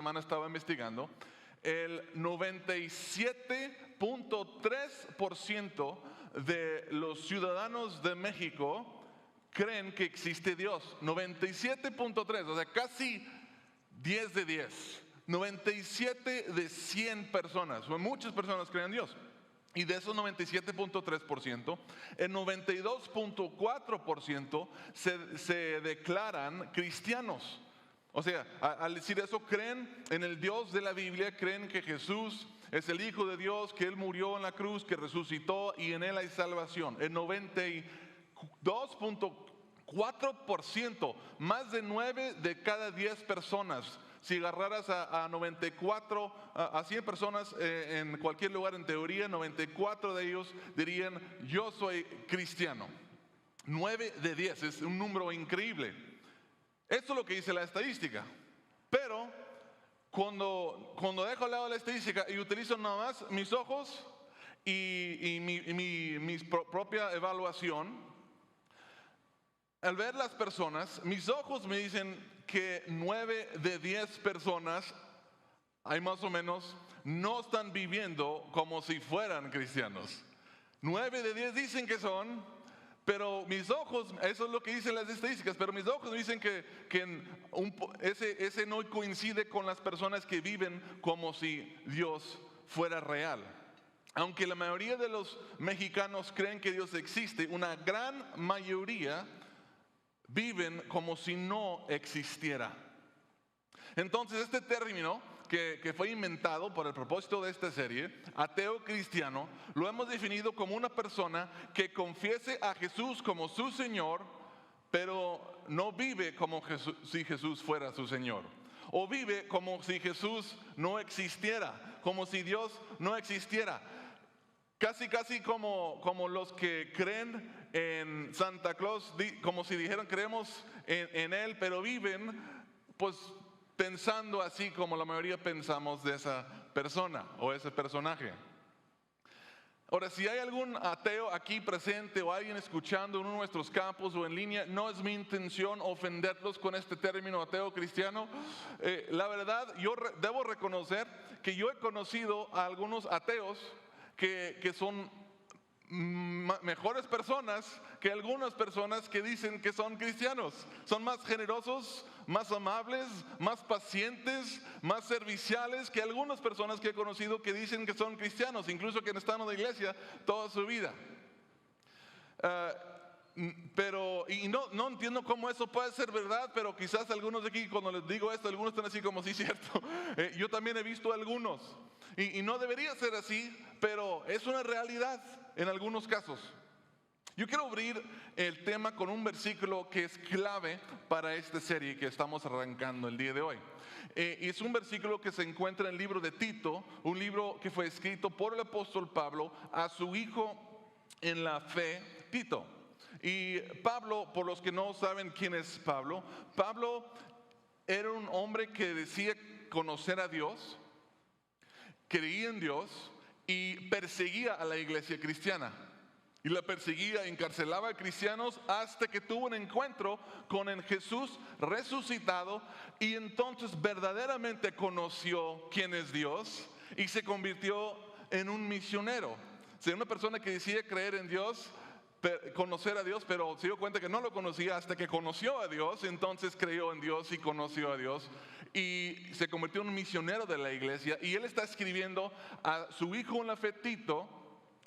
semana estaba investigando, el 97.3% de los ciudadanos de México creen que existe Dios. 97.3, o sea, casi 10 de 10. 97 de 100 personas, o muchas personas creen en Dios. Y de esos 97.3%, el 92.4% se declaran cristianos. O sea, al decir eso, creen en el Dios de la Biblia, creen que Jesús es el Hijo de Dios, que Él murió en la cruz, que resucitó y en Él hay salvación. El 92.4%, más de 9 de cada 10 personas. Si agarraras a 94, a 100 personas en cualquier lugar, en teoría, 94 de ellos dirían, yo soy cristiano. 9 de 10, es un número increíble. Esto es lo que dice la estadística. Pero cuando dejo al lado la estadística y utilizo nada más mis ojos y mi propia evaluación, al ver las personas, mis ojos me dicen que 9 de 10 personas, hay más o menos, no están viviendo como si fueran cristianos. 9 de 10 dicen que son, pero mis ojos, eso es lo que dicen las estadísticas, pero mis ojos me dicen que ese no coincide con las personas que viven como si Dios fuera real. Aunque la mayoría de los mexicanos creen que Dios existe, una gran mayoría viven como si no existiera. Entonces este término que fue inventado por el propósito de esta serie, ateo cristiano, lo hemos definido como una persona que confiese a Jesús como su Señor, pero no vive como si Jesús fuera su Señor. O vive como si Jesús no existiera, como si Dios no existiera. Casi como los que creen en Santa Claus, como si dijeran creemos en Él, pero viven pues pensando así como la mayoría pensamos de esa persona o ese personaje. Ahora, si hay algún ateo aquí presente o alguien escuchando en uno de nuestros campos o en línea, no es mi intención ofenderlos con este término ateo cristiano. La verdad, yo debo reconocer que yo he conocido a algunos ateos que son mejores personas que algunas personas que dicen que son cristianos. Son más generosos, más amables, más pacientes, más serviciales que algunas personas que he conocido que dicen que son cristianos, incluso que han estado en la iglesia toda su vida. Pero no entiendo cómo eso puede ser verdad, pero quizás algunos de aquí cuando les digo esto, algunos están así como sí, cierto. Yo también he visto algunos y no debería ser así, pero es una realidad en algunos casos. Yo quiero abrir el tema con un versículo que es clave para esta serie que estamos arrancando el día de hoy. Es un versículo que se encuentra en el libro de Tito, un libro que fue escrito por el apóstol Pablo a su hijo en la fe, Tito. Y Pablo, por los que no saben quién es Pablo, Pablo era un hombre que decía conocer a Dios, creía en Dios y perseguía a la iglesia cristiana. Y la perseguía, encarcelaba a cristianos hasta que tuvo un encuentro con el Jesús resucitado y entonces verdaderamente conoció quién es Dios y se convirtió en un misionero. O sea, una persona que decía creer en Dios, conocer a Dios, pero se dio cuenta que no lo conocía hasta que conoció a Dios, entonces creyó en Dios y conoció a Dios y se convirtió en un misionero de la iglesia. Y él está escribiendo a su hijo en la fe, Tito,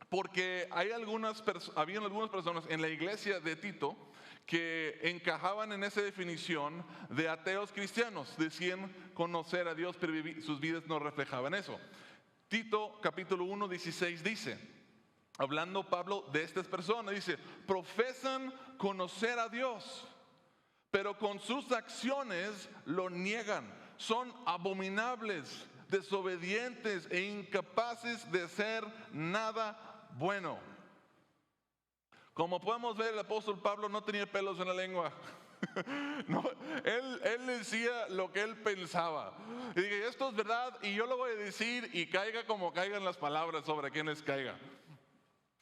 porque habían algunas personas en la iglesia de Tito que encajaban en esa definición de ateos cristianos, decían conocer a Dios, pero sus vidas no reflejaban eso. Tito capítulo 1, 16 dice, hablando Pablo de estas personas, dice, profesan conocer a Dios, pero con sus acciones lo niegan. Son abominables, desobedientes e incapaces de hacer nada bueno. Como podemos ver, el apóstol Pablo no tenía pelos en la lengua. No, él decía lo que él pensaba. Y dije, esto es verdad y yo lo voy a decir y caiga como caigan las palabras sobre quienes caiga.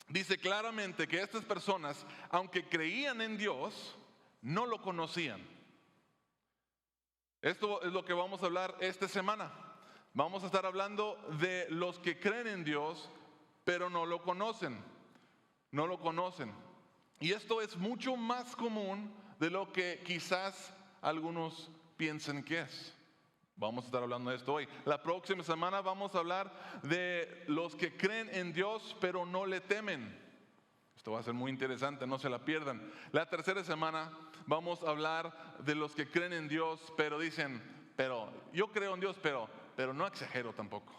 Dice claramente que estas personas, aunque creían en Dios, no lo conocían. Esto es lo que vamos a hablar esta semana. Vamos a estar hablando de los que creen en Dios, pero no lo conocen. No lo conocen. Y esto es mucho más común de lo que quizás algunos piensen que es. Vamos a estar hablando de esto hoy. La próxima semana vamos a hablar de los que creen en Dios, pero no le temen. Esto va a ser muy interesante, no se la pierdan. La tercera semana vamos a hablar de los que creen en Dios, pero dicen, pero yo creo en Dios, pero no exagero tampoco.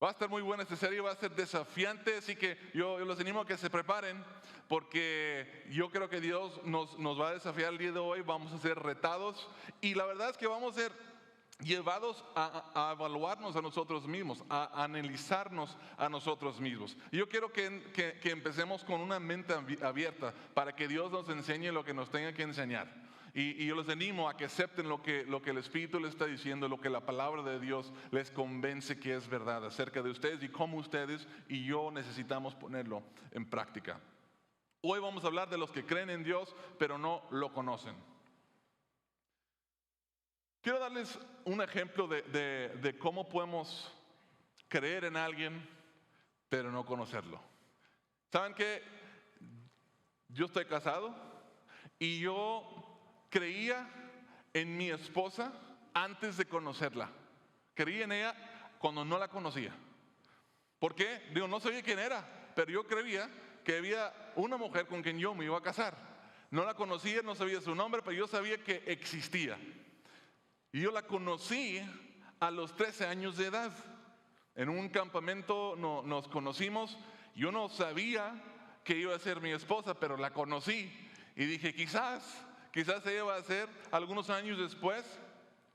Va a estar muy buena esta serie, va a ser desafiante, así que yo los animo a que se preparen, porque yo creo que Dios nos va a desafiar el día de hoy. Vamos a ser retados y la verdad es que vamos a ser llevados a evaluarnos a nosotros mismos, a analizarnos a nosotros mismos. Y yo quiero que empecemos con una mente abierta para que Dios nos enseñe lo que nos tenga que enseñar. Y yo les animo a que acepten lo que el Espíritu les está diciendo, lo que la palabra de Dios les convence que es verdad acerca de ustedes y cómo ustedes y yo necesitamos ponerlo en práctica. Hoy vamos a hablar de los que creen en Dios, pero no lo conocen. Quiero darles un ejemplo de cómo podemos creer en alguien, pero no conocerlo. ¿Saben qué? Yo estoy casado y yo creía en mi esposa antes de conocerla. Creía en ella cuando no la conocía. ¿Por qué? Digo, no sabía quién era, pero yo creía que había una mujer con quien yo me iba a casar. No la conocía, no sabía su nombre, pero yo sabía que existía. Y yo la conocí a los 13 años de edad. En un campamento nos conocimos. Yo no sabía que iba a ser mi esposa, pero la conocí. Y dije, quizás ella va a ser. Algunos años después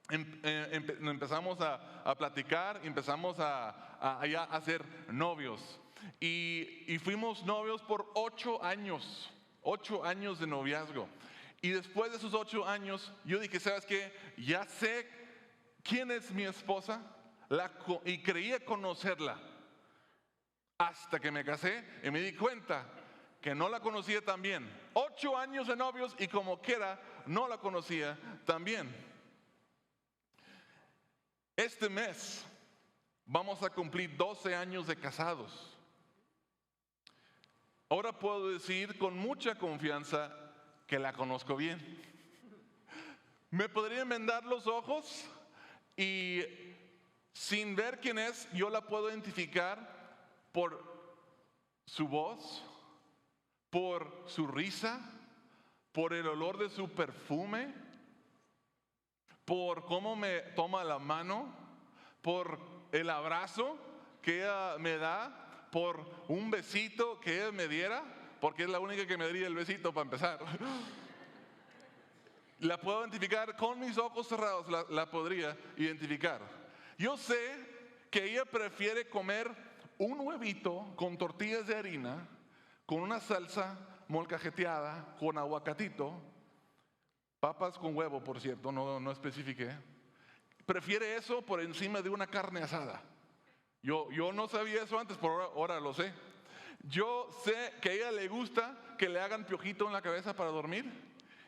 empezamos a platicar, empezamos a ser novios. Y fuimos novios por 8 años, 8 años de noviazgo. Y después de esos 8 años, yo dije, ¿sabes qué? Ya sé quién es mi esposa y creía conocerla. Hasta que me casé y me di cuenta que no la conocía tan bien. 8 años de novios y como quiera, no la conocía tan bien. Este mes vamos a cumplir 12 años de casados. Ahora puedo decir con mucha confianza que la conozco bien. Me podrían vendar los ojos y sin ver quién es, yo la puedo identificar por su voz, por su risa, por el olor de su perfume, por cómo me toma la mano, por el abrazo que ella me da, por un besito que ella me diera, porque es la única que me daría el besito para empezar. La puedo identificar con mis ojos cerrados, la podría identificar. Yo sé que ella prefiere comer un huevito con tortillas de harina, con una salsa molcajeteada, con aguacatito, papas con huevo, por cierto, no especifiqué. Prefiere eso por encima de una carne asada. Yo no sabía eso antes, pero ahora lo sé. Yo sé que a ella le gusta que le hagan piojito en la cabeza para dormir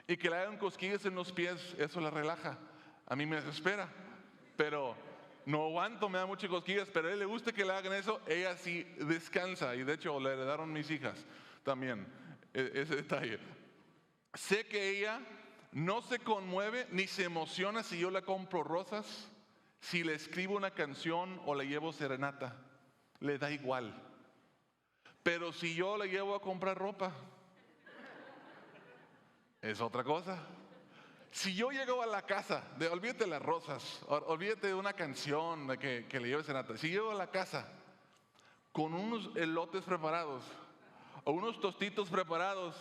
y que le hagan cosquillas en los pies, eso la relaja. A mí me desespera, pero no aguanto, me da muchas cosquillas, pero a él le gusta que le hagan eso, ella sí descansa y de hecho le heredaron mis hijas también, ese detalle. Sé que ella no se conmueve ni se emociona si yo le compro rosas, si le escribo una canción o le llevo serenata, le da igual. Pero si yo le llevo a comprar ropa, es otra cosa. Si yo llego a la casa, olvídate de las rosas, olvídate de una canción de que le lleve serenata. Si llego a la casa con unos elotes preparados o unos tostitos preparados,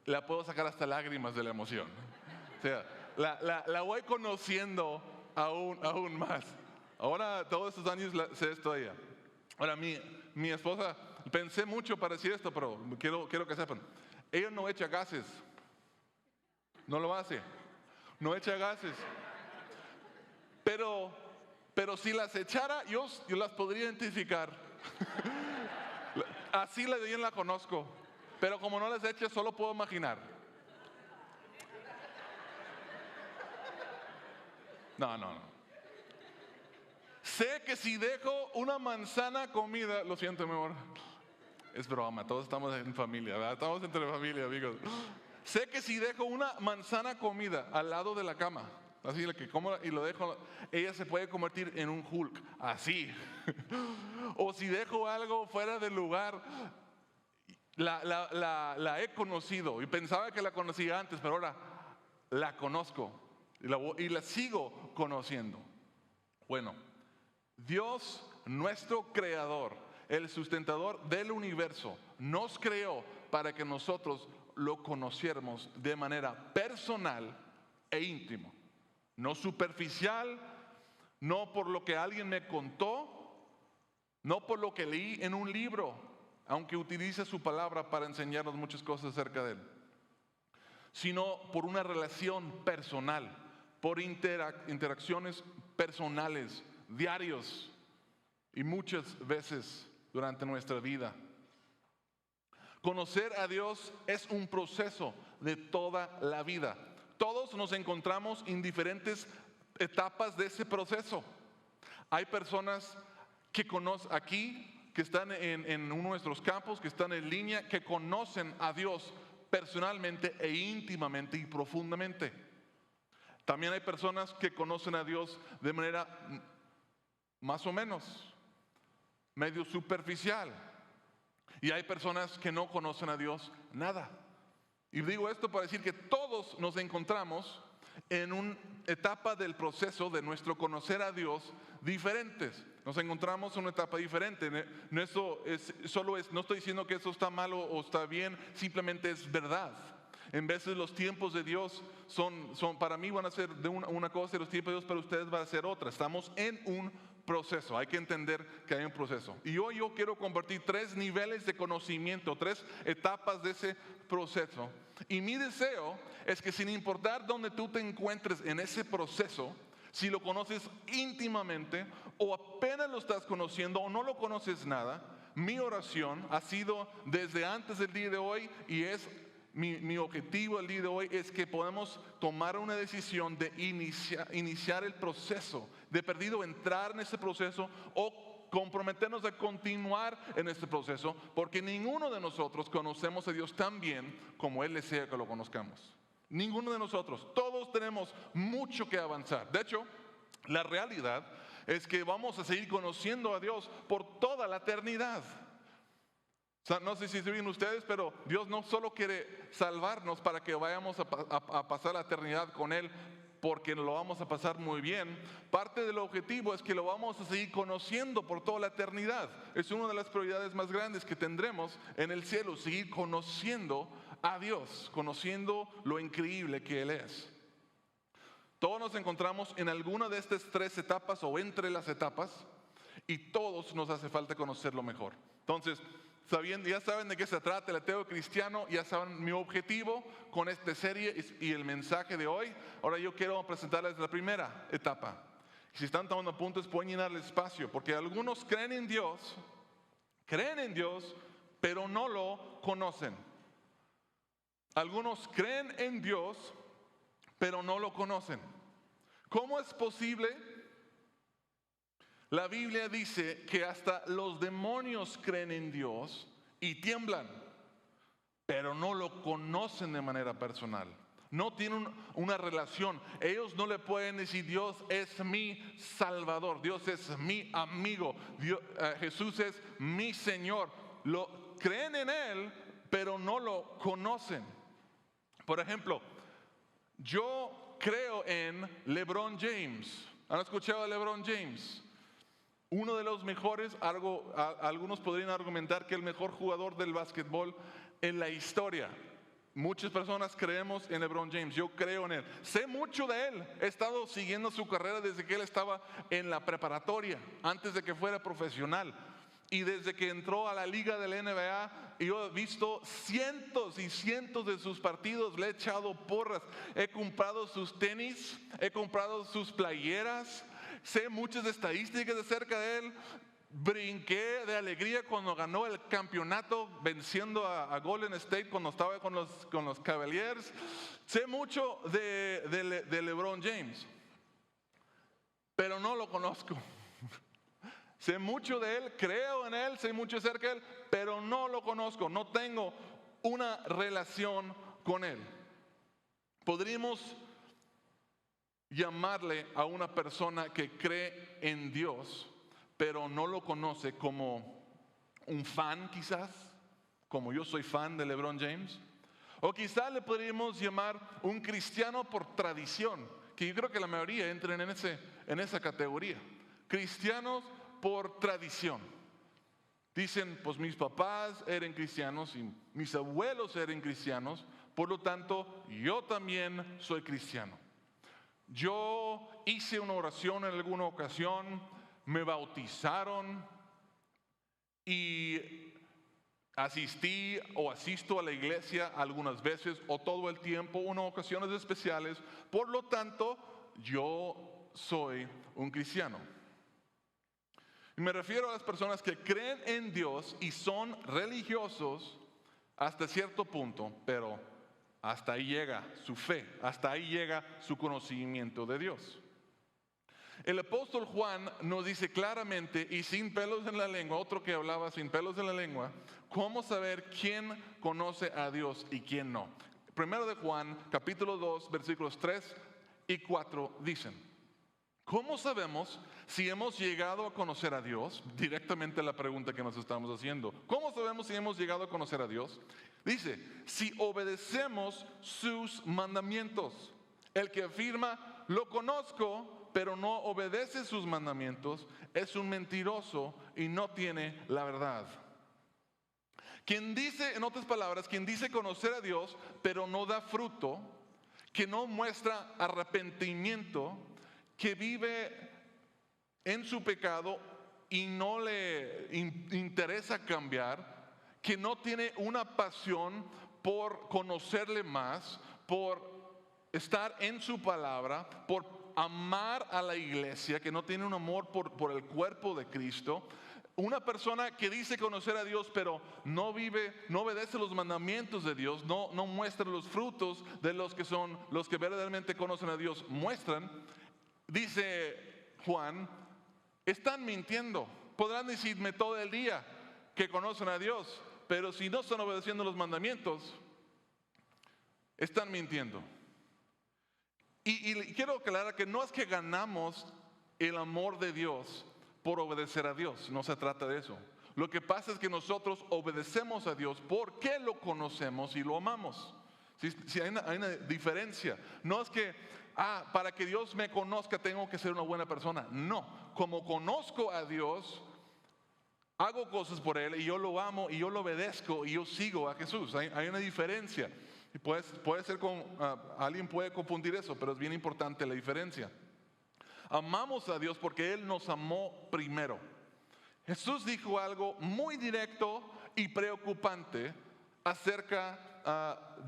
la puedo sacar hasta lágrimas de la emoción. O sea, la voy conociendo aún más. Ahora, todos estos años sé esto de ella. Ahora, mi esposa, pensé mucho para decir esto, pero quiero que sepan. Ella no echa gases. No lo hace. No echa gases. Pero si las echara, yo las podría identificar. Así la de bien la conozco. Pero como no las echa, solo puedo imaginar. No, no, no. Sé que si dejo una manzana comida, lo siento, mi amor. Es broma, todos estamos en familia, ¿verdad? Estamos entre familia, amigos. Sé que si dejo una manzana comida al lado de la cama, así la que como y lo dejo, ella se puede convertir en un Hulk, así. O si dejo algo fuera del lugar, la he conocido y pensaba que la conocía antes, pero ahora la conozco y la sigo conociendo. Bueno, Dios, nuestro creador, el sustentador del universo, nos creó para que nosotros lo conociéramos de manera personal e íntima. No superficial, no por lo que alguien me contó, no por lo que leí en un libro, aunque utilice su palabra para enseñarnos muchas cosas acerca de él, sino por una relación personal, por interacciones personales, diarios y muchas veces durante nuestra vida. Conocer a Dios es un proceso de toda la vida. Todos nos encontramos en diferentes etapas de ese proceso. Hay personas que conocen aquí, que están en uno de nuestros campos, que están en línea, que conocen a Dios personalmente e íntimamente y profundamente. También hay personas que conocen a Dios de manera más o menos, medio superficial. Y hay personas que no conocen a Dios nada. Y digo esto para decir que todos nos encontramos en una etapa del proceso de nuestro conocer a Dios diferentes. Nos encontramos en una etapa diferente. No, no estoy diciendo que eso está mal o está bien, simplemente es verdad. En veces los tiempos de Dios son para mí van a ser de una cosa y los tiempos de Dios para ustedes van a ser otra. Estamos en un proceso, hay que entender que hay un proceso. Y hoy yo quiero compartir 3 niveles de conocimiento, 3 etapas de ese proceso. Y mi deseo es que sin importar dónde tú te encuentres en ese proceso, si lo conoces íntimamente o apenas lo estás conociendo o no lo conoces nada, mi oración ha sido desde antes del día de hoy y es mi objetivo el día de hoy es que podamos tomar una decisión de iniciar el proceso, de perdido entrar en ese proceso o comprometernos a continuar en este proceso, porque ninguno de nosotros conocemos a Dios tan bien como Él desea que lo conozcamos. Ninguno de nosotros, todos tenemos mucho que avanzar. De hecho, la realidad es que vamos a seguir conociendo a Dios por toda la eternidad. O sea, no sé si se ven ustedes, pero Dios no solo quiere salvarnos para que vayamos a pasar la eternidad con Él, porque lo vamos a pasar muy bien. Parte del objetivo es que lo vamos a seguir conociendo por toda la eternidad. Es una de las prioridades más grandes que tendremos en el cielo, seguir conociendo a Dios, conociendo lo increíble que Él es. Todos nos encontramos en alguna de estas 3 etapas o entre las etapas y todos nos hace falta conocerlo mejor. Entonces, ya saben de qué se trata el ateo cristiano, ya saben mi objetivo con esta serie y el mensaje de hoy. Ahora yo quiero presentarles la primera etapa. Si están tomando apuntes pueden llenar el espacio, porque algunos creen en Dios, pero no lo conocen. Algunos creen en Dios, pero no lo conocen. ¿Cómo es posible? La Biblia dice que hasta los demonios creen en Dios y tiemblan, pero no lo conocen de manera personal. No tienen una relación. Ellos no le pueden decir Dios es mi Salvador, Dios es mi amigo, Jesús es mi Señor. Creen en Él, pero no lo conocen. Por ejemplo, yo creo en LeBron James. ¿Han escuchado a LeBron James? Uno de los mejores, algunos podrían argumentar que el mejor jugador del básquetbol en la historia. Muchas personas creemos en LeBron James, yo creo en él. Sé mucho de él, he estado siguiendo su carrera desde que él estaba en la preparatoria, antes de que fuera profesional. Y desde que entró a la liga de la NBA, yo he visto cientos y cientos de sus partidos, le he echado porras, he comprado sus tenis, he comprado sus playeras. Sé muchas estadísticas acerca de él. Brinqué de alegría cuando ganó el campeonato venciendo a Golden State cuando estaba con los Cavaliers. Sé mucho de LeBron James. pero no lo conozco. Sé mucho de Él, creo en Él, sé mucho acerca de Él, pero no lo conozco, no tengo una relación con Él. Podríamos llamarle a una persona que cree en Dios, pero no lo conoce, como un fan quizás, como yo soy fan de LeBron James. O quizás le podríamos llamar un cristiano por tradición, que yo creo que la mayoría entran en esa categoría. Cristianos por tradición. Dicen, pues mis papás eran cristianos y mis abuelos eran cristianos, por lo tanto yo también soy cristiano. Yo hice una oración en alguna ocasión, me bautizaron y asistí o asisto a la iglesia algunas veces o todo el tiempo, en ocasiones especiales, por lo tanto yo soy un cristiano. Y me refiero a las personas que creen en Dios y son religiosos hasta cierto punto, pero hasta ahí llega su fe, hasta ahí llega su conocimiento de Dios. El apóstol Juan nos dice claramente y sin pelos en la lengua, otro que hablaba sin pelos en la lengua, cómo saber quién conoce a Dios y quién no. Primero de Juan, capítulo 2, versículos 3 y 4 dicen: ¿cómo sabemos si hemos llegado a conocer a Dios? Directamente la pregunta que nos estamos haciendo. ¿Cómo sabemos si hemos llegado a conocer a Dios? Dice, si obedecemos sus mandamientos. El que afirma, lo conozco, pero no obedece sus mandamientos, es un mentiroso y no tiene la verdad. Quien dice, en otras palabras, quien dice conocer a Dios, pero no da fruto, que no muestra arrepentimiento, que vive en su pecado y no le interesa cambiar, que no tiene una pasión por conocerle más, por estar en su palabra, por amar a la iglesia, que no tiene un amor por el cuerpo de Cristo. Una persona que dice conocer a Dios, pero no vive, no obedece los mandamientos de Dios, no muestra los frutos de los que verdaderamente conocen a Dios, muestran. Dice Juan, están mintiendo. Podrán decirme todo el día que conocen a Dios, pero si no están obedeciendo los mandamientos, están mintiendo. Y quiero aclarar que no es que ganamos el amor de Dios por obedecer a Dios, no se trata de eso. Lo que pasa es que nosotros obedecemos a Dios porque lo conocemos y lo amamos. Si hay una diferencia. No es que, para que Dios me conozca tengo que ser una buena persona. No, como conozco a Dios, hago cosas por Él y yo lo amo y yo lo obedezco y yo sigo a Jesús. Hay una diferencia. Y puede ser alguien puede confundir eso, pero es bien importante la diferencia. Amamos a Dios porque Él nos amó primero. Jesús dijo algo muy directo y preocupante acerca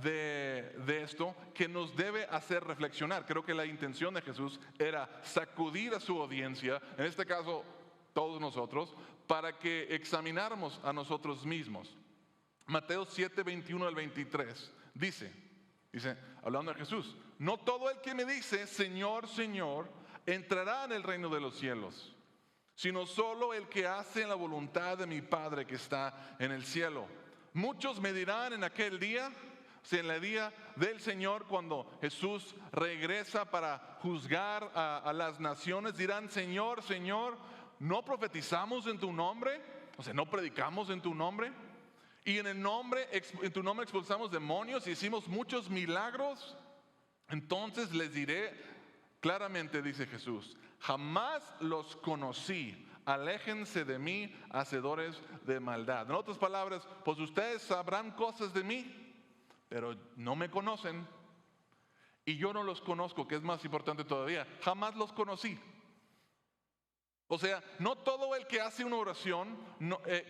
de esto que nos debe hacer reflexionar. Creo que la intención de Jesús era sacudir a su audiencia, en este caso todos nosotros, para que examináramos a nosotros mismos. Mateo 7, 21 al 23 dice, hablando de Jesús, no todo el que me dice Señor, Señor, entrará en el reino de los cielos, sino solo el que hace la voluntad de mi Padre que está en el cielo. Muchos me dirán en aquel día, en el día del Señor, cuando Jesús regresa para juzgar a las naciones, dirán, Señor, Señor, ¿no profetizamos en tu nombre? O sea, ¿no predicamos en tu nombre? Y en tu nombre expulsamos demonios y hicimos muchos milagros. Entonces les diré claramente, dice Jesús, jamás los conocí, aléjense de mí, hacedores de maldad. En otras palabras, pues ustedes sabrán cosas de mí, pero no me conocen. Y yo no los conozco, que es más importante todavía, jamás los conocí. O sea, no todo el que hace una oración,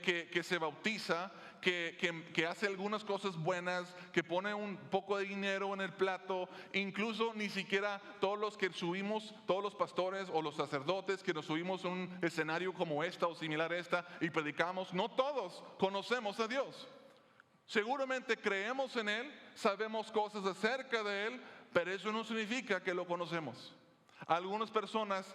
que se bautiza, que hace algunas cosas buenas, que pone un poco de dinero en el plato, incluso ni siquiera todos los que subimos, todos los pastores o los sacerdotes que nos subimos a un escenario como esta o similar a esta y predicamos, no todos conocemos a Dios. Seguramente creemos en Él, sabemos cosas acerca de Él, pero eso no significa que lo conocemos. Algunas personas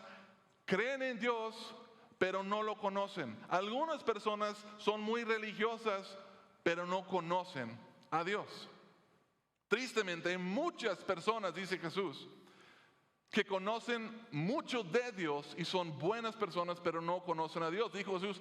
creen en Dios, pero no lo conocen. Algunas personas son muy religiosas, pero no conocen a Dios. Tristemente, hay muchas personas, dice Jesús, que conocen mucho de Dios y son buenas personas, pero no conocen a Dios. Dijo Jesús,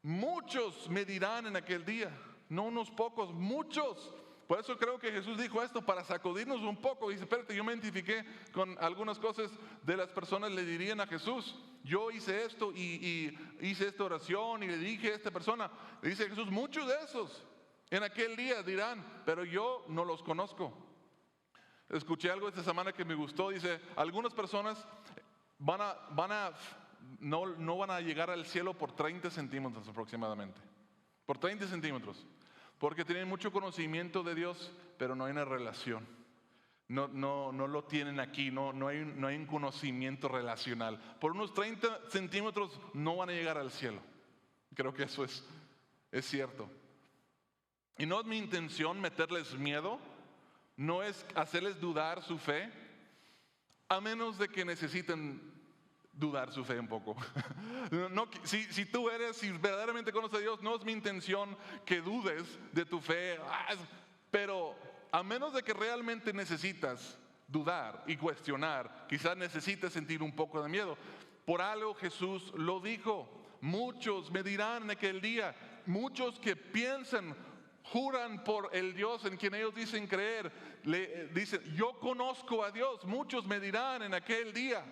muchos me dirán en aquel día, no unos pocos, muchos. Por eso creo que Jesús dijo esto para sacudirnos un poco. Dice, espérate, yo me identifiqué con algunas cosas de las personas le dirían a Jesús. Yo hice esto y hice esta oración y le dije a esta persona. Le dice Jesús, muchos de esos en aquel día dirán, pero yo no los conozco. Escuché algo esta semana que me gustó. Dice, algunas personas no van a llegar al cielo por 30 centímetros aproximadamente. Por 30 centímetros. Porque tienen mucho conocimiento de Dios, pero no hay una relación. No lo tienen aquí, no hay un conocimiento relacional. Por unos 30 centímetros no van a llegar al cielo. Creo que eso es cierto. Y no es mi intención meterles miedo, no es hacerles dudar su fe, a menos de que necesiten dudar su fe un poco. Si verdaderamente conoces a Dios, no es mi intención que dudes de tu fe, pero a menos de que realmente necesitas dudar y cuestionar, quizás necesites sentir un poco de miedo. Por algo Jesús lo dijo, muchos me dirán en aquel día, muchos que piensan, juran por el Dios en quien ellos dicen creer, le dicen, yo conozco a Dios, muchos me dirán en aquel día.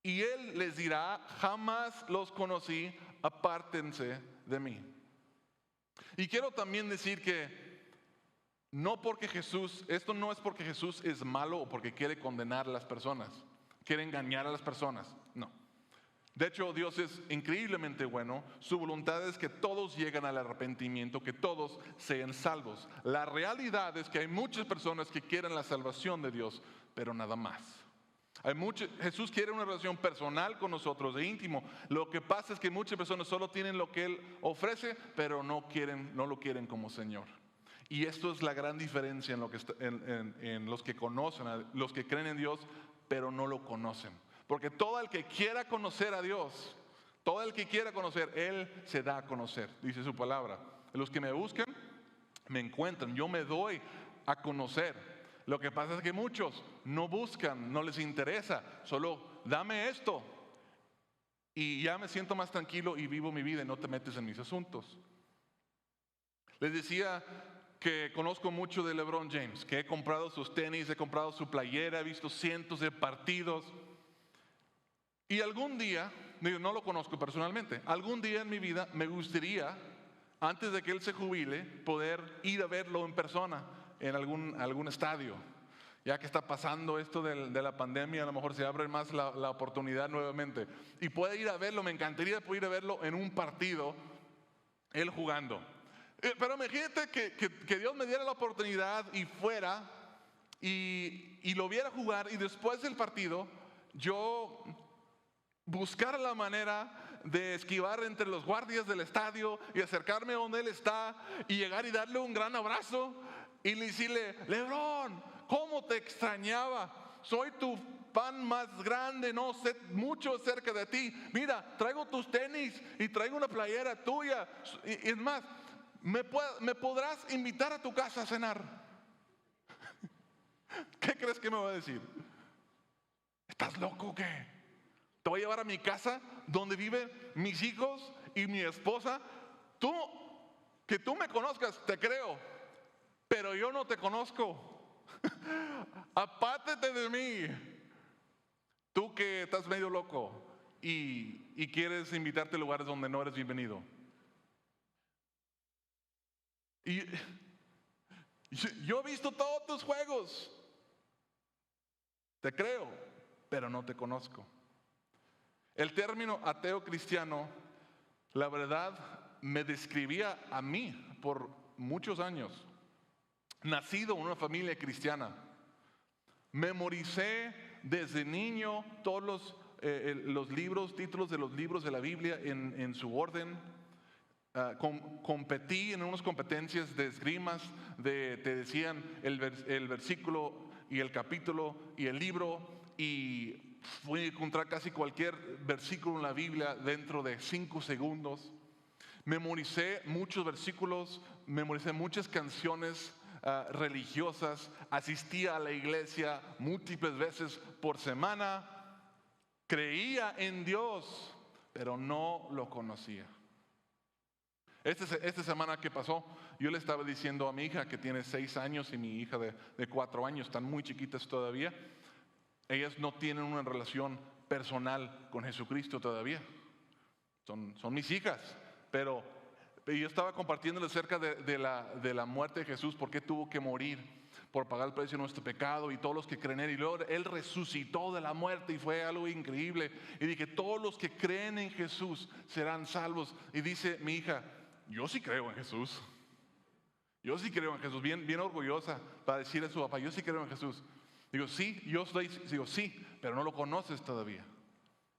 Y Él les dirá, jamás los conocí, apártense de mí. Y quiero también decir que esto no es porque Jesús es malo o porque quiere condenar a las personas, quiere engañar a las personas, no. De hecho, Dios es increíblemente bueno, su voluntad es que todos lleguen al arrepentimiento, que todos sean salvos. La realidad es que hay muchas personas que quieren la salvación de Dios, pero nada más. Jesús quiere una relación personal con nosotros, de íntimo. Lo que pasa es que muchas personas solo tienen lo que Él ofrece, pero no lo quieren como Señor. Y esto es la gran diferencia en los que conocen, los que creen en Dios, pero no lo conocen. Porque todo el que quiera conocer a Dios, todo el que quiera conocer, Él se da a conocer, dice su palabra. Los que me buscan, me encuentran, yo me doy a conocer. Lo que pasa es que muchos no buscan, no les interesa, solo dame esto y ya me siento más tranquilo y vivo mi vida y no te metes en mis asuntos. Les decía que conozco mucho de LeBron James, que he comprado sus tenis, he comprado su playera, he visto cientos de partidos. Y algún día, no lo conozco personalmente, algún día en mi vida me gustaría, antes de que él se jubile, poder ir a verlo en persona en algún estadio. Ya que está pasando esto de la pandemia, a lo mejor se abre más la oportunidad nuevamente. Y puede ir a verlo, me encantaría poder ir a verlo en un partido, él jugando. Pero imagínate que Dios me diera la oportunidad y fuera y lo viera jugar y después del partido yo buscar la manera de esquivar entre los guardias del estadio y acercarme a donde él está y llegar y darle un gran abrazo y decirle, LeBron, ¿cómo te extrañaba? Soy tu fan más grande, no sé mucho acerca de ti. Mira, traigo tus tenis y traigo una playera tuya. Y es más, ¿me podrás invitar a tu casa a cenar? ¿Qué crees que me va a decir? ¿Estás loco o qué? Te voy a llevar a mi casa donde viven mis hijos y mi esposa. Que tú me conozcas, te creo, pero yo no te conozco. Apártate de mí. Tú que estás medio loco y quieres invitarte a lugares donde no eres bienvenido. Y yo he visto todos tus juegos. Te creo, pero no te conozco. El término ateo cristiano, la verdad, me describía a mí por muchos años. Nacido en una familia cristiana, memoricé desde niño todos los libros, títulos de los libros de la Biblia en su orden. Competí en unas competencias de esgrimas, te decían el versículo y el capítulo y el libro, y Voy a encontrar casi cualquier versículo en la Biblia dentro de 5 segundos. Memoricé muchos versículos, memoricé muchas canciones religiosas, asistía a la iglesia múltiples veces por semana, creía en Dios, pero no lo conocía. Esta semana que pasó, yo le estaba diciendo a mi hija que tiene 6 años y mi hija de 4 años, están muy chiquitas todavía. Ellas no tienen una relación personal con Jesucristo todavía. Son mis hijas, pero yo estaba compartiéndoles acerca de la muerte de Jesús, por qué tuvo que morir, por pagar el precio de nuestro pecado y todos los que creen en él. Y luego Él resucitó de la muerte y fue algo increíble. Y dije, todos los que creen en Jesús serán salvos. Y dice mi hija, yo sí creo en Jesús. Yo sí creo en Jesús, bien orgullosa para decirle a su papá, yo sí creo en Jesús. Digo, sí, digo, sí, pero no lo conoces todavía.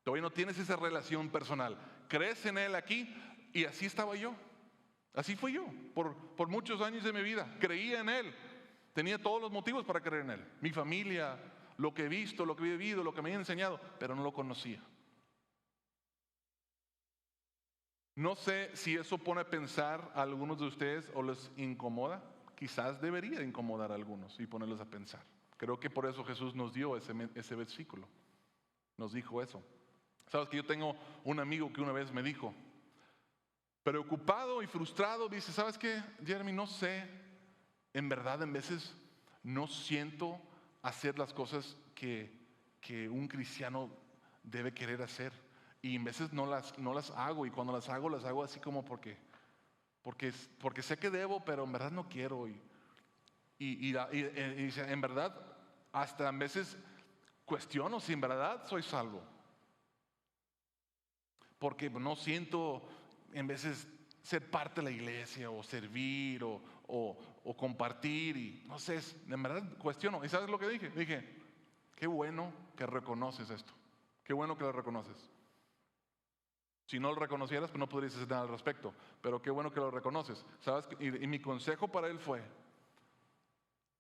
Todavía no tienes esa relación personal. Crees en Él aquí y así estaba yo. Así fui yo por muchos años de mi vida. Creía en Él. Tenía todos los motivos para creer en Él. Mi familia, lo que he visto, lo que he vivido, lo que me han enseñado, pero no lo conocía. No sé si eso pone a pensar a algunos de ustedes o les incomoda. Quizás debería incomodar a algunos y ponerlos a pensar. Creo que por eso Jesús nos dio ese versículo. Nos dijo eso. Sabes que yo tengo un amigo que una vez me dijo, preocupado y frustrado, dice, ¿sabes qué, Jeremy? No sé, en verdad en veces no siento hacer las cosas que un cristiano debe querer hacer. Y en veces no las hago, y cuando las hago así como porque sé que debo, pero en verdad no quiero. Y dice, en verdad, hasta a veces cuestiono si en verdad soy salvo. Porque no siento en veces ser parte de la iglesia o servir o compartir. Y no sé, en verdad cuestiono. ¿Y sabes lo que dije? Dije, qué bueno que reconoces esto. Qué bueno que lo reconoces. Si no lo reconocieras, pues no podrías hacer nada al respecto. Pero qué bueno que lo reconoces. ¿Sabes? Y mi consejo para él fue,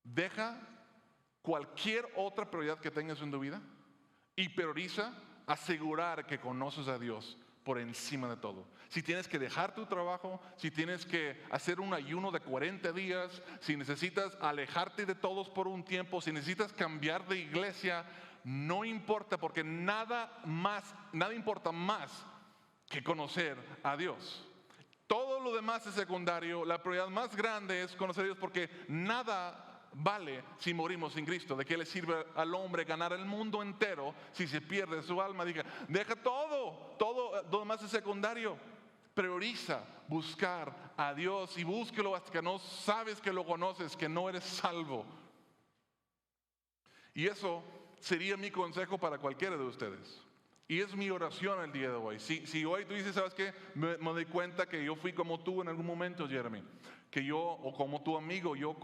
deja cualquier otra prioridad que tengas en tu vida y prioriza asegurar que conoces a Dios por encima de todo. Si tienes que dejar tu trabajo, si tienes que hacer un ayuno de 40 días, si necesitas alejarte de todos por un tiempo, si necesitas cambiar de iglesia, no importa, porque nada importa más que conocer a Dios. Todo lo demás es secundario. La prioridad más grande es conocer a Dios, porque nada vale si morimos sin Cristo. ¿De qué le sirve al hombre ganar el mundo entero si se pierde su alma? Deja todo lo demás es secundario. Prioriza buscar a Dios y búsquelo hasta que no sabes que lo conoces, que no eres salvo. Y eso sería mi consejo para cualquiera de ustedes. Y es mi oración el día de hoy. Si hoy tú dices, ¿sabes qué? Me doy cuenta que yo fui como tú en algún momento, Jeremy. Que yo, o como tu amigo, yo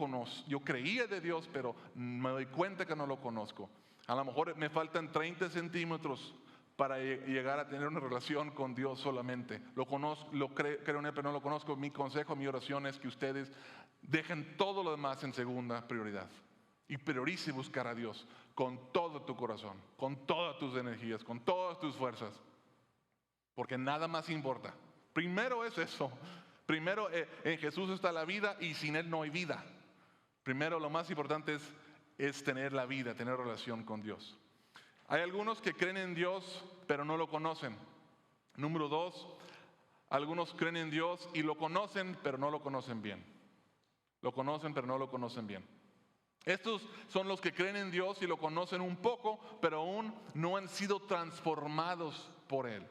creía de Dios, pero me doy cuenta que no lo conozco. A lo mejor me faltan 30 centímetros para llegar a tener una relación con Dios solamente. Creo en Él, pero no lo conozco. Mi consejo, mi oración es que ustedes dejen todo lo demás en segunda prioridad. Y priorice buscar a Dios con todo tu corazón, con todas tus energías, con todas tus fuerzas. Porque nada más importa. Primero es eso. Primero en Jesús está la vida y sin Él no hay vida. Primero lo más importante es tener la vida, tener relación con Dios. Hay algunos que creen en Dios pero no lo conocen. Número 2, algunos creen en Dios y lo conocen pero no lo conocen bien. Lo conocen pero no lo conocen bien. Estos son los que creen en Dios y lo conocen un poco, pero aún no han sido transformados por Él.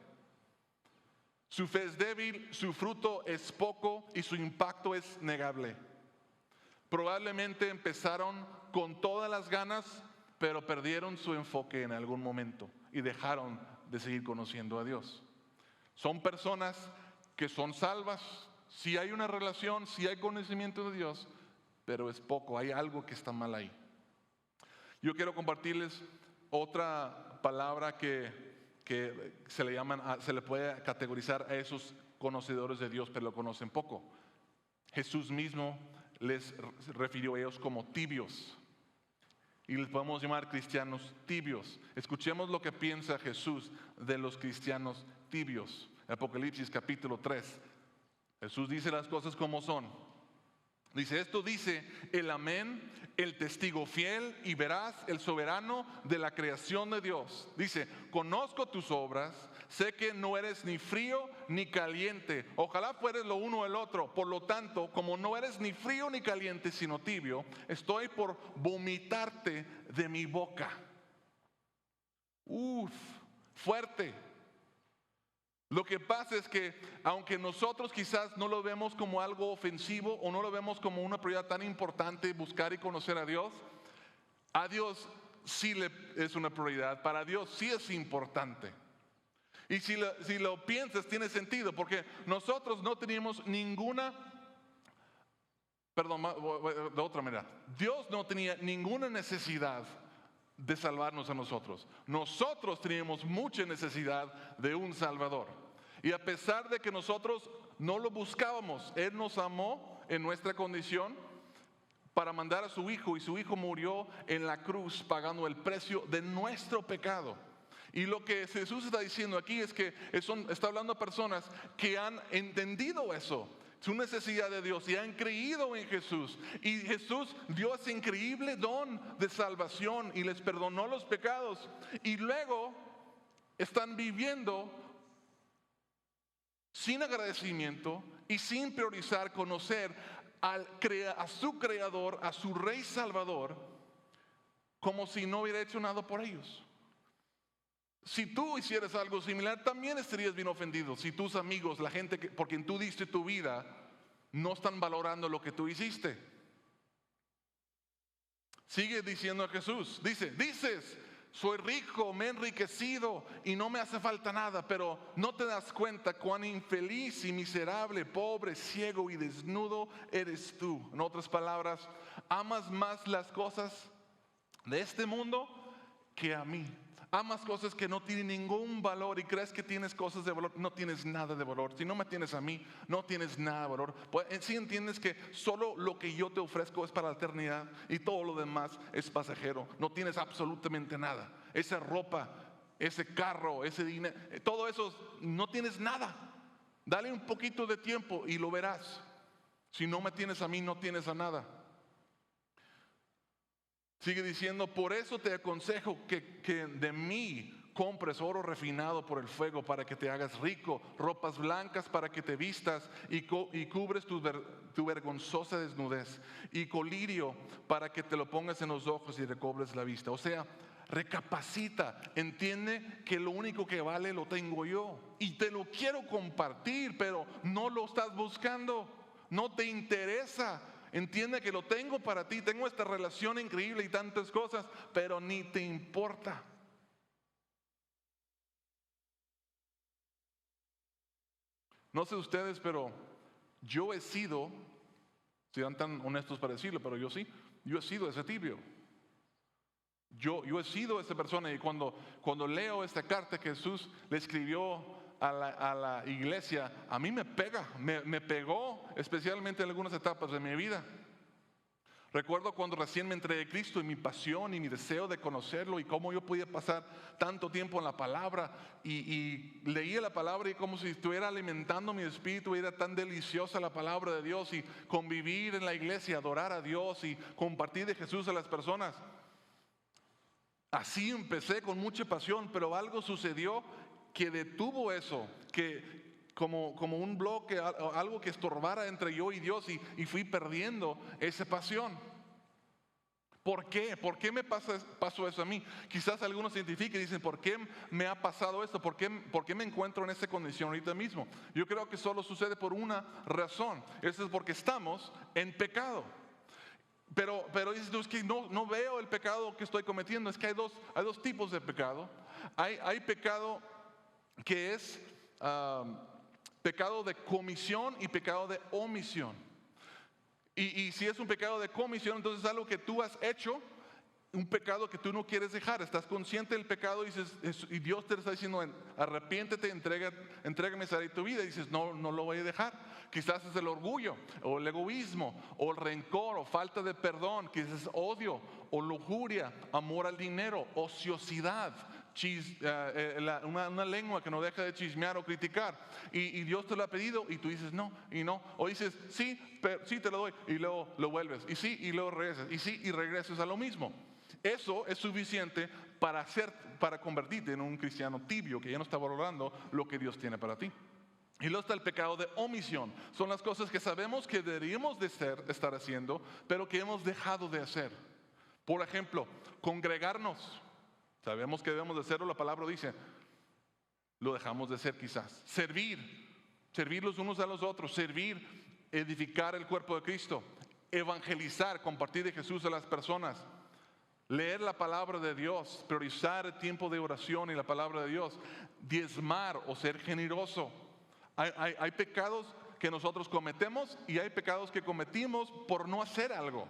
Su fe es débil, su fruto es poco y su impacto es negable. Probablemente empezaron con todas las ganas, pero perdieron su enfoque en algún momento y dejaron de seguir conociendo a Dios. Son personas que son salvas, si hay una relación, si hay conocimiento de Dios, pero es poco, hay algo que está mal ahí. Yo quiero compartirles otra palabra que se le puede categorizar a esos conocedores de Dios, pero lo conocen poco. Jesús mismo les refirió a ellos como tibios. y les podemos llamar cristianos tibios. Escuchemos lo que piensa Jesús de los cristianos tibios. Apocalipsis capítulo 3. Jesús dice las cosas como son. Dice, esto dice el amén, el testigo fiel y veraz, el soberano de la creación de Dios. Dice, conozco tus obras, sé que no eres ni frío ni caliente. Ojalá fueres lo uno o el otro. Por lo tanto, como no eres ni frío ni caliente, sino tibio, estoy por vomitarte de mi boca. Fuerte. Lo que pasa es que aunque nosotros quizás no lo vemos como algo ofensivo o no lo vemos como una prioridad tan importante buscar y conocer a Dios sí es una prioridad, para Dios sí es importante. Y si lo piensas tiene sentido, porque nosotros no teníamos de otra manera, Dios no tenía ninguna necesidad de salvarnos a nosotros. Nosotros teníamos mucha necesidad de un Salvador. Y a pesar de que nosotros no lo buscábamos, Él nos amó en nuestra condición para mandar a su Hijo, y su Hijo murió en la cruz pagando el precio de nuestro pecado. Y lo que Jesús está diciendo aquí es que está hablando a personas que han entendido eso, su necesidad de Dios, y han creído en Jesús. Y Jesús dio ese increíble don de salvación y les perdonó los pecados. Y luego están viviendo sin agradecimiento y sin priorizar conocer a su Creador, a su Rey Salvador, como si no hubiera hecho nada por ellos. Si tú hicieras algo similar, también estarías bien ofendido. Si tus amigos, la gente por quien tú diste tu vida, no están valorando lo que tú hiciste. Sigue diciendo a Jesús, dices, soy rico, me he enriquecido y no me hace falta nada, pero no te das cuenta cuán infeliz y miserable, pobre, ciego y desnudo eres tú. En otras palabras, amas más las cosas de este mundo que a mí. Amas cosas que no tienen ningún valor y crees que tienes cosas de valor. No tienes nada de valor. Si no me tienes a mí, no tienes nada de valor. Pues sí entiendes que solo lo que yo te ofrezco es para la eternidad y todo lo demás es pasajero. No tienes absolutamente nada. Esa ropa, ese carro, ese dinero, todo eso, no tienes nada. Dale un poquito de tiempo y lo verás. Si no me tienes a mí, no tienes a nada. Sigue diciendo, por eso te aconsejo que de mí compres oro refinado por el fuego para que te hagas rico, ropas blancas para que te vistas y cubres tu vergonzosa desnudez, y colirio para que te lo pongas en los ojos y recobres la vista. O sea, recapacita, entiende que lo único que vale lo tengo yo y te lo quiero compartir, pero no lo estás buscando, no te interesa. Entiende que lo tengo para ti, tengo esta relación increíble y tantas cosas, pero ni te importa. No sé ustedes, pero yo he sido, si eran tan honestos para decirlo, pero yo sí, yo he sido ese tibio. Yo he sido esa persona, y cuando leo esta carta que Jesús le escribió a la iglesia, a mí me pegó, especialmente en algunas etapas de mi vida. Recuerdo cuando recién me entregué a Cristo y mi pasión y mi deseo de conocerlo y cómo yo podía pasar tanto tiempo en la palabra y leía la palabra y como si estuviera alimentando mi espíritu, era tan deliciosa la palabra de Dios, y convivir en la iglesia, adorar a Dios y compartir de Jesús a las personas. Así empecé con mucha pasión, pero algo sucedió que detuvo eso, que como un bloque, algo que estorbara entre yo y Dios, y fui perdiendo esa pasión. ¿Por qué? ¿Por qué me pasó eso a mí? Quizás algunos se identifiquen y dicen, ¿por qué me ha pasado esto? ¿Por qué me encuentro en esa condición ahorita mismo? Yo creo que solo sucede por una razón. Eso es porque estamos en pecado. Pero dices tú, es que no veo el pecado que estoy cometiendo. Es que hay dos tipos de pecado. Hay pecado que es pecado de comisión y pecado de omisión. Y si es un pecado de comisión, entonces es algo que tú has hecho un pecado que tú no quieres dejar, estás consciente del pecado y dices, y Dios te está diciendo, arrepiéntete, entrégame tu vida, y dices, no lo voy a dejar. Quizás es el orgullo, o el egoísmo, o el rencor, o falta de perdón, quizás es odio, o lujuria, amor al dinero, ociosidad, una lengua que no deja de chismear o criticar, y Dios te lo ha pedido y tú dices no, y no, o dices sí, pero sí te lo doy, y luego lo vuelves, y sí, y luego regresas, y sí, y regresas a lo mismo. Eso es suficiente para convertirte en un cristiano tibio que ya no está valorando lo que Dios tiene para ti. Y luego está el pecado de omisión. Son las cosas que sabemos que deberíamos de estar haciendo, pero que hemos dejado de hacer. Por ejemplo, congregarnos. Sabemos que debemos de hacerlo, la palabra dice, lo dejamos de hacer quizás. Servir los unos a los otros, servir, edificar el cuerpo de Cristo, evangelizar, compartir de Jesús a las personas. Leer la palabra de Dios, priorizar el tiempo de oración y la palabra de Dios, diezmar o ser generoso. Hay pecados que nosotros cometemos y hay pecados que cometimos por no hacer algo.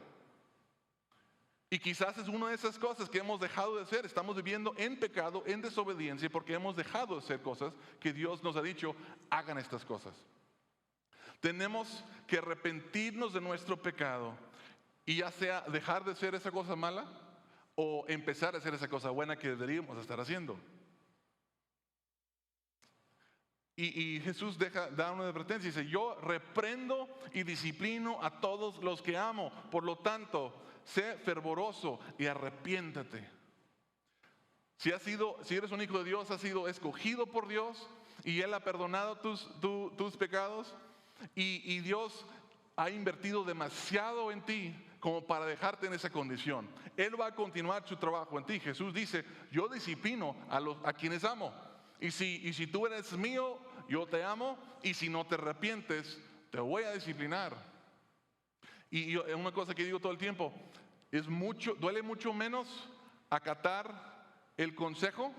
Y quizás es una de esas cosas que hemos dejado de hacer. Estamos viviendo en pecado, en desobediencia, porque hemos dejado de hacer cosas que Dios nos ha dicho, hagan estas cosas. Tenemos que arrepentirnos de nuestro pecado y ya sea dejar de hacer esa cosa mala o empezar a hacer esa cosa buena que deberíamos estar haciendo. Y Jesús da una advertencia y dice, yo reprendo y disciplino a todos los que amo. Por lo tanto, sé fervoroso y arrepiéntate. Si eres un hijo de Dios, has sido escogido por Dios y Él ha perdonado tus pecados y Dios ha invertido demasiado en ti como para dejarte en esa condición. Él va a continuar su trabajo en ti. Jesús dice, yo disciplino a quienes amo. Y si tú eres mío, yo te amo, y si no te arrepientes, te voy a disciplinar. Y una cosa que digo todo el tiempo, duele mucho menos acatar el consejo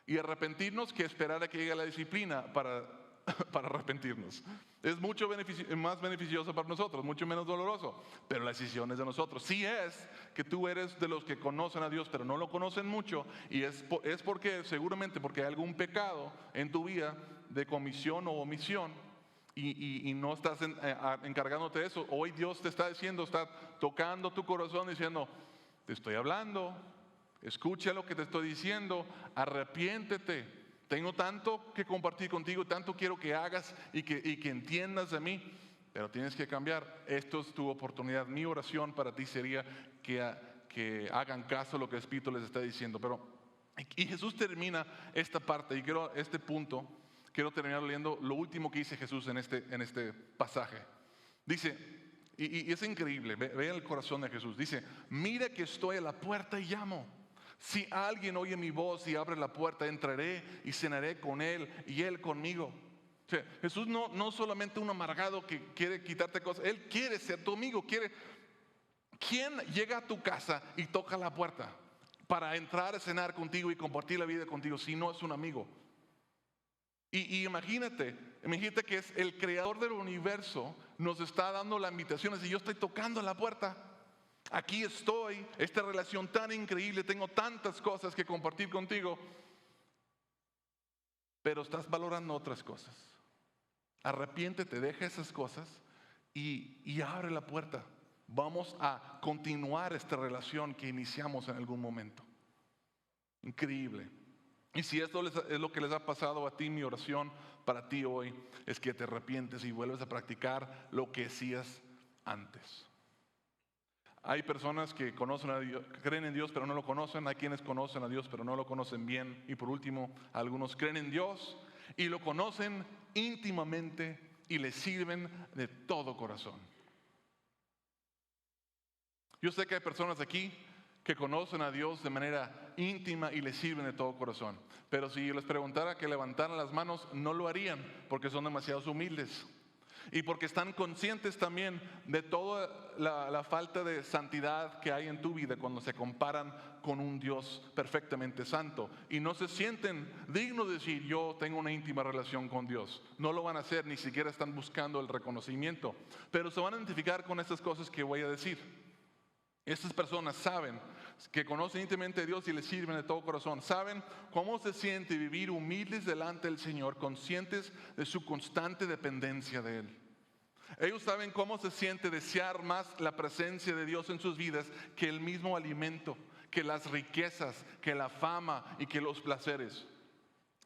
y arrepentirnos que esperar a que llegue la disciplina para arrepentirnos. Es mucho más beneficioso para nosotros, mucho menos doloroso, pero la decisión es de nosotros. Si es que tú eres de los que conocen a Dios, pero no lo conocen mucho, y es seguramente porque hay algún pecado en tu vida de comisión o omisión, y no estás encargándote de eso. Hoy Dios te está diciendo, está tocando tu corazón diciendo, te estoy hablando, escucha lo que te estoy diciendo, arrepiéntete. Tengo tanto que compartir contigo, tanto quiero que hagas y que entiendas de mí, pero tienes que cambiar. Esto es tu oportunidad. Mi oración para ti sería que hagan caso a lo que el Espíritu les está diciendo. Y Jesús termina esta parte, y quiero terminar leyendo lo último que dice Jesús en este pasaje. Dice, y es increíble, vean el corazón de Jesús. Dice, mira que estoy a la puerta y llamo. Si alguien oye mi voz y abre la puerta, entraré y cenaré con él y él conmigo. O sea, Jesús no solamente un amargado que quiere quitarte cosas, Él quiere ser tu amigo. ¿Quién llega a tu casa y toca la puerta para entrar a cenar contigo y compartir la vida contigo si no es un amigo? Y imagínate que es el creador del universo, nos está dando la invitación. Si yo estoy tocando la puerta, aquí estoy, esta relación tan increíble, tengo tantas cosas que compartir contigo, pero estás valorando otras cosas. Arrepiéntete, deja esas cosas y abre la puerta. Vamos a continuar esta relación que iniciamos en algún momento. Increíble. Y si esto es lo que les ha pasado a ti, mi oración para ti hoy es que te arrepientes y vuelves a practicar lo que hacías antes. Hay personas que conocen a Dios, creen en Dios pero no lo conocen. Hay quienes conocen a Dios pero no lo conocen bien. Y por último, algunos creen en Dios y lo conocen íntimamente y le sirven de todo corazón. Yo sé que hay personas aquí que conocen a Dios de manera íntima y le sirven de todo corazón. Pero si yo les preguntara que levantaran las manos, no lo harían porque son demasiado humildes. Y porque están conscientes también de toda la falta de santidad que hay en tu vida cuando se comparan con un Dios perfectamente santo. Y no se sienten dignos de decir, yo tengo una íntima relación con Dios. No lo van a hacer, ni siquiera están buscando el reconocimiento. Pero se van a identificar con estas cosas que voy a decir. Estas personas saben que conocen íntimamente a Dios y le sirven de todo corazón, saben cómo se siente vivir humildes delante del Señor, conscientes de su constante dependencia de Él. Ellos saben cómo se siente desear más la presencia de Dios en sus vidas que el mismo alimento, que las riquezas, que la fama y que los placeres.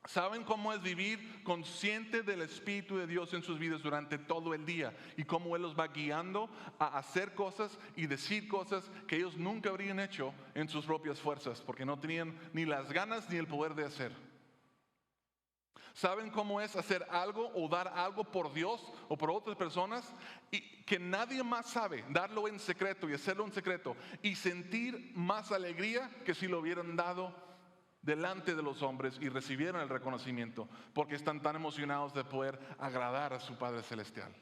Saben cómo es vivir consciente del Espíritu de Dios en sus vidas durante todo el día y cómo Él los va guiando a hacer cosas y decir cosas que ellos nunca habrían hecho en sus propias fuerzas, porque no tenían ni las ganas ni el poder de hacer. Saben cómo es hacer algo o dar algo por Dios o por otras personas y que nadie más sabe, darlo en secreto y hacerlo en secreto y sentir más alegría que si lo hubieran dado delante de los hombres y recibieron el reconocimiento, porque están tan emocionados de poder agradar a su Padre Celestial.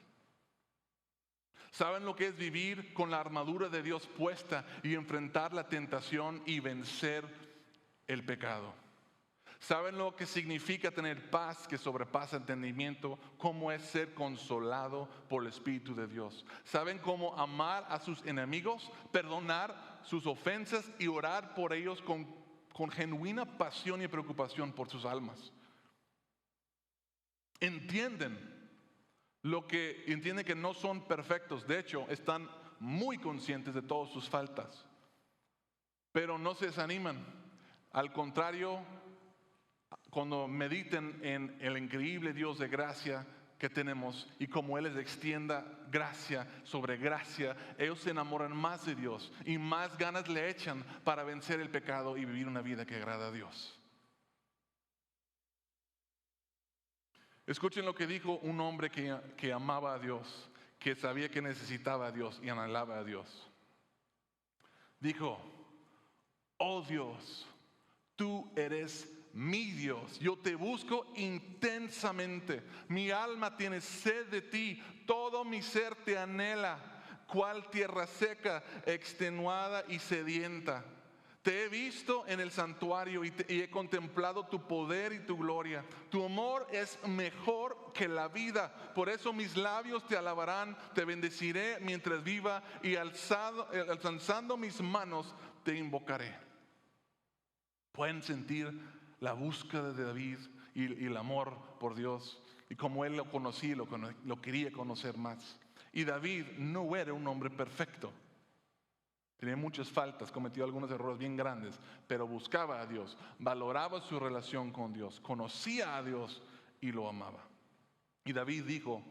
Saben lo que es vivir con la armadura de Dios puesta y enfrentar la tentación y vencer el pecado. Saben lo que significa tener paz que sobrepasa entendimiento, cómo es ser consolado por el Espíritu de Dios. Saben cómo amar a sus enemigos, perdonar sus ofensas y orar por ellos con genuina pasión y preocupación por sus almas. Entienden que no son perfectos. De hecho, están muy conscientes de todas sus faltas. Pero no se desaniman. Al contrario, cuando mediten en el increíble Dios de gracia que tenemos y como Él les extienda gracia sobre gracia, ellos se enamoran más de Dios y más ganas le echan para vencer el pecado y vivir una vida que agrada a Dios. Escuchen lo que dijo un hombre que amaba a Dios, que sabía que necesitaba a Dios y anhelaba a Dios. Dijo: oh Dios, tú eres mi Dios, yo te busco intensamente, mi alma tiene sed de ti, todo mi ser te anhela, cual tierra seca, extenuada y sedienta. Te he visto en el santuario y he contemplado tu poder y tu gloria. Tu amor es mejor que la vida, por eso mis labios te alabarán, te bendeciré mientras viva y alzando mis manos te invocaré. Pueden sentir la búsqueda de David y el amor por Dios y como él lo conocía, lo quería conocer más. Y David no era un hombre perfecto, tenía muchas faltas, cometió algunos errores bien grandes, pero buscaba a Dios, valoraba su relación con Dios, conocía a Dios y lo amaba. Y David dijo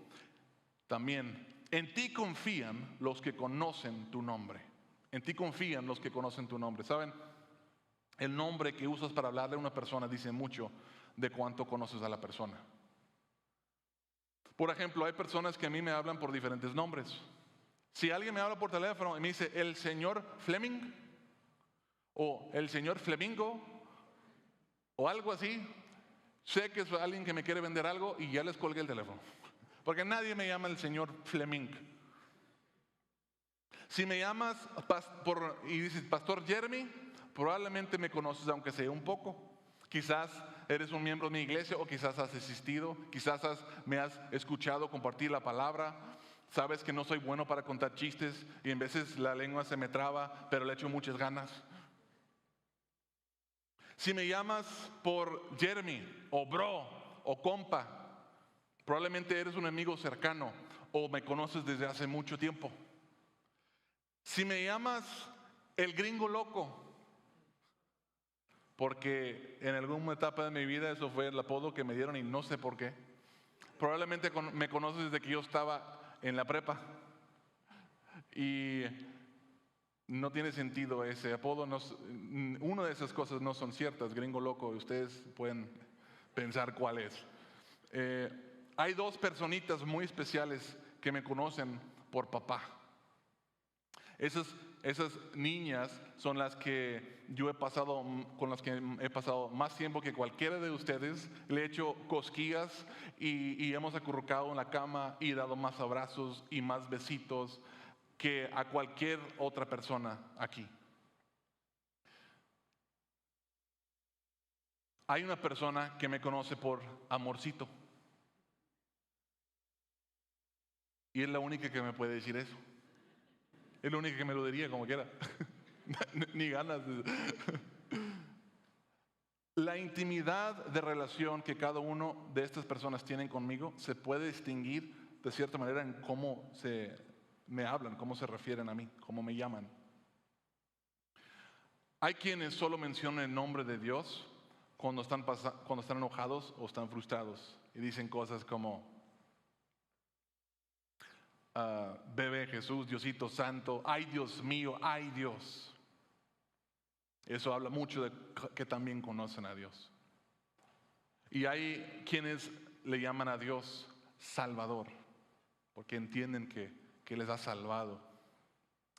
también: en ti confían los que conocen tu nombre. En ti confían los que conocen tu nombre. ¿Saben? El nombre que usas para hablarle a una persona dice mucho de cuánto conoces a la persona. Por ejemplo, hay personas que a mí me hablan por diferentes nombres. Si alguien me habla por teléfono y me dice el señor Fleming o el señor Flemingo o algo así, sé que es alguien que me quiere vender algo y ya les colgué el teléfono. Porque nadie me llama el señor Fleming. Si me llamas y dices Pastor Jeremy, probablemente me conoces aunque sea un poco. Quizás eres un miembro de mi iglesia o quizás has asistido, quizás me has escuchado compartir la palabra. Sabes que no soy bueno para contar chistes y en veces la lengua se me traba, pero le echo muchas ganas. Si me llamas por Jeremy o bro o compa, probablemente eres un amigo cercano o me conoces desde hace mucho tiempo. Si me llamas el gringo loco, porque en alguna etapa de mi vida eso fue el apodo que me dieron y no sé por qué. Probablemente me conoces desde que yo estaba en la prepa y no tiene sentido ese apodo. Una de esas cosas no son ciertas, gringo loco. Ustedes pueden pensar cuál es. Hay dos personitas muy especiales que me conocen por papá. Esas niñas son las que con las que he pasado más tiempo que cualquiera de ustedes. Le he hecho cosquillas y hemos acurrucado en la cama y dado más abrazos y más besitos que a cualquier otra persona aquí. Hay una persona que me conoce por amorcito. Y es la única que me puede decir eso. Es la única que me lo diría como quiera. Ni ganas. La intimidad de relación que cada uno de estas personas tienen conmigo se puede distinguir de cierta manera en cómo me hablan, cómo se refieren a mí, cómo me llaman. Hay quienes solo mencionan el nombre de Dios cuando están enojados o están frustrados y dicen cosas como bebé Jesús, Diosito Santo, ay Dios mío, ay Dios. Eso habla mucho de que también conocen a Dios. Y hay quienes le llaman a Dios Salvador, porque entienden que les ha salvado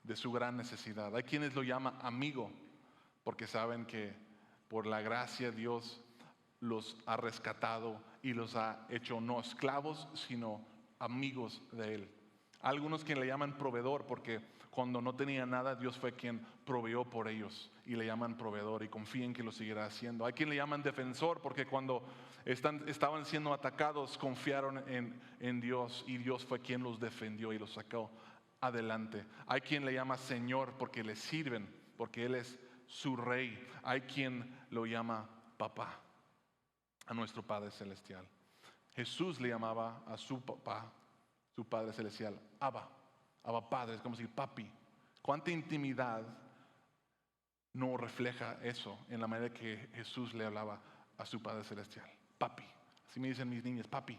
de su gran necesidad. Hay quienes lo llaman amigo, porque saben que por la gracia Dios los ha rescatado y los ha hecho no esclavos, sino amigos de Él. Algunos quien le llaman proveedor, porque cuando no tenía nada, Dios fue quien proveyó por ellos y le llaman proveedor y confían que lo seguirá haciendo. Hay quien le llaman defensor, porque cuando estaban siendo atacados, confiaron en Dios y Dios fue quien los defendió y los sacó adelante. Hay quien le llama Señor porque le sirven, porque Él es su Rey. Hay quien lo llama papá, a nuestro Padre Celestial. Jesús le llamaba a su papá, su Padre Celestial, Abba Padre, es como decir papi. ¿Cuánta intimidad no refleja eso en la manera que Jesús le hablaba a su Padre Celestial? Papi, así me dicen mis niñas, papi.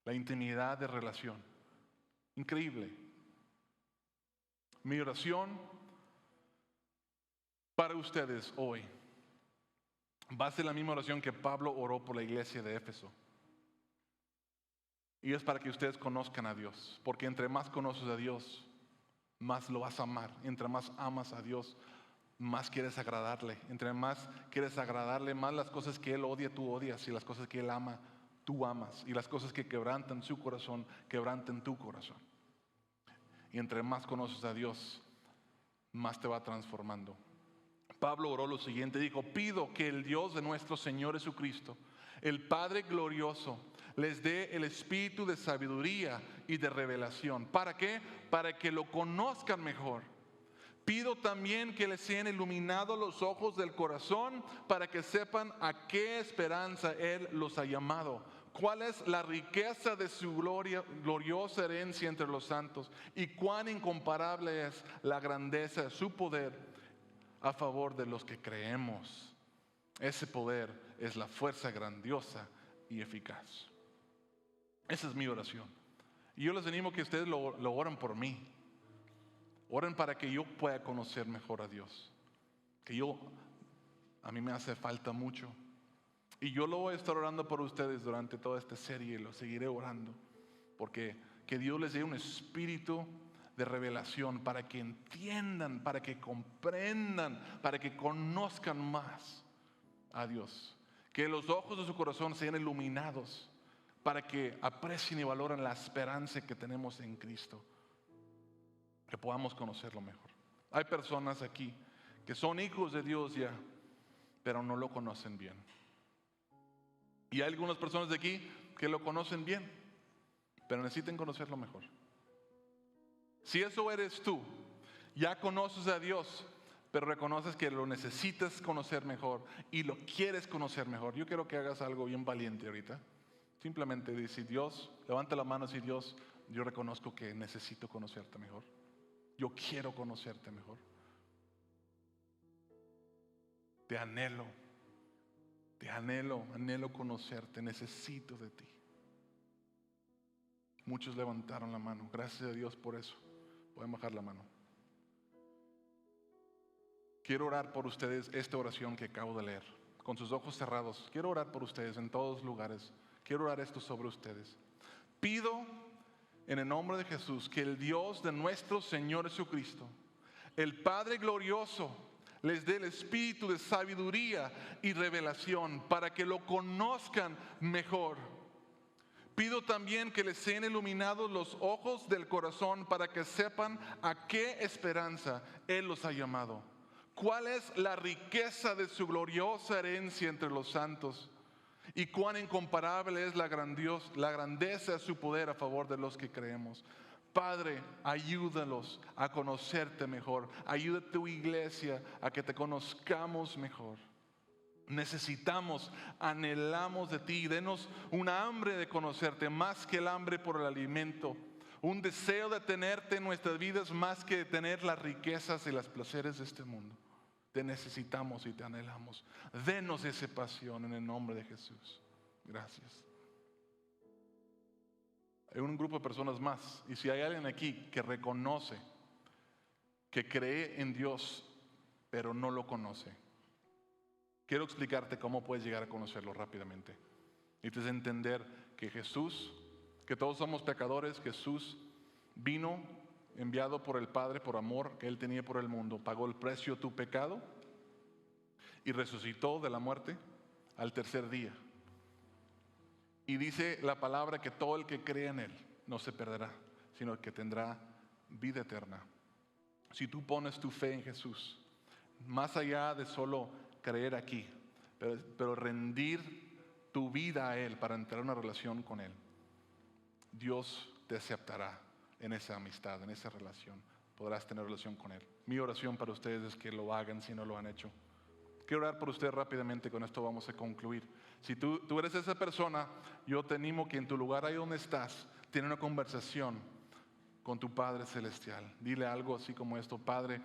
La intimidad de relación, increíble. Mi oración para ustedes hoy va a ser la misma oración que Pablo oró por la iglesia de Éfeso. Y es para que ustedes conozcan a Dios, porque entre más conoces a Dios, más lo vas a amar. Entre más amas a Dios, más quieres agradarle. Entre más quieres agradarle, más las cosas que Él odia, tú odias. Y las cosas que Él ama, tú amas. Y las cosas que quebrantan su corazón, quebrantan tu corazón. Y entre más conoces a Dios, más te va transformando. Pablo oró lo siguiente, dijo: pido que el Dios de nuestro Señor Jesucristo, el Padre glorioso, les dé el espíritu de sabiduría y de revelación. ¿Para qué? Para que lo conozcan mejor. Pido también que les sean iluminados los ojos del corazón para que sepan a qué esperanza Él los ha llamado. ¿Cuál es la riqueza de su gloriosa herencia entre los santos? Y cuán incomparable es la grandeza de su poder a favor de los que creemos. Ese poder es la fuerza grandiosa y eficaz. Esa es mi oración. Y yo les animo que ustedes lo oren por mí. Oren para que yo pueda conocer mejor a Dios. A mí me hace falta mucho. Y yo lo voy a estar orando por ustedes durante toda esta serie y lo seguiré orando. Porque que Dios les dé un espíritu de revelación para que entiendan, para que comprendan, para que conozcan más a Dios. Que los ojos de su corazón sean iluminados para que aprecien y valoren la esperanza que tenemos en Cristo. Que podamos conocerlo mejor. Hay personas aquí que son hijos de Dios ya, pero no lo conocen bien. Y hay algunas personas de aquí que lo conocen bien, pero necesitan conocerlo mejor. Si eso eres tú, ya conoces a Dios, pero reconoces que lo necesitas conocer mejor y lo quieres conocer mejor. Yo quiero que hagas algo bien valiente ahorita. Simplemente dice: Dios, levanta la mano y dice: Dios, yo reconozco que necesito conocerte mejor. Yo quiero conocerte mejor. Te anhelo conocerte, necesito de ti. Muchos levantaron la mano, gracias a Dios por eso. Pueden bajar la mano. Quiero orar por ustedes esta oración que acabo de leer, con sus ojos cerrados. Quiero orar por ustedes en todos lugares. Quiero orar esto sobre ustedes. Pido en el nombre de Jesús que el Dios de nuestro Señor Jesucristo, el Padre glorioso, les dé el espíritu de sabiduría y revelación para que lo conozcan mejor. Pido también que les sean iluminados los ojos del corazón para que sepan a qué esperanza Él los ha llamado. ¿Cuál es la riqueza de su gloriosa herencia entre los santos? Y cuán incomparable es la grandeza de su poder a favor de los que creemos. Padre, ayúdalos a conocerte mejor. Ayuda a tu iglesia a que te conozcamos mejor. Necesitamos, anhelamos de ti. Denos una hambre de conocerte más que el hambre por el alimento. Un deseo de tenerte en nuestras vidas más que de tener las riquezas y los placeres de este mundo. Te necesitamos y te anhelamos. Denos esa pasión en el nombre de Jesús. Gracias. Hay un grupo de personas más, y si hay alguien aquí que reconoce, que cree en Dios, pero no lo conoce, quiero explicarte cómo puedes llegar a conocerlo rápidamente. Y te es entender que Jesús, que todos somos pecadores, Jesús vino enviado por el Padre por amor que Él tenía por el mundo, pagó el precio de tu pecado y resucitó de la muerte al tercer día. Y dice la palabra que todo el que cree en Él no se perderá, sino que tendrá vida eterna. Si tú pones tu fe en Jesús, más allá de solo creer aquí, pero rendir tu vida a Él para entrar en una relación con Él, Dios te aceptará en esa amistad, en esa relación. Podrás tener relación con Él. Mi oración para ustedes es que lo hagan si no lo han hecho. Quiero orar por usted rápidamente, con esto vamos a concluir. Si tú eres esa persona, yo te animo que en tu lugar ahí donde estás, tenga una conversación con tu Padre Celestial. Dile algo así como esto: Padre,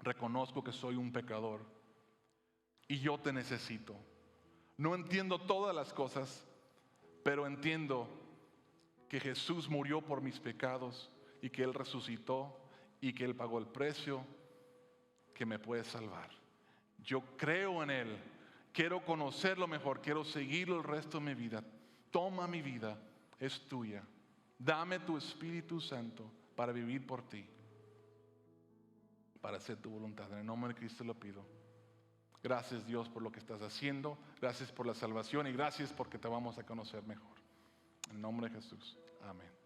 reconozco que soy un pecador y yo te necesito. No entiendo todas las cosas, pero entiendo que Jesús murió por mis pecados y que Él resucitó y que Él pagó el precio que me puede salvar. Yo creo en Él, quiero conocerlo mejor, quiero seguirlo el resto de mi vida. Toma mi vida, es tuya. Dame tu Espíritu Santo para vivir por ti, para hacer tu voluntad. En el nombre de Cristo lo pido. Gracias, Dios, por lo que estás haciendo. Gracias por la salvación y gracias porque te vamos a conocer mejor. En el nombre de Jesús. Amén.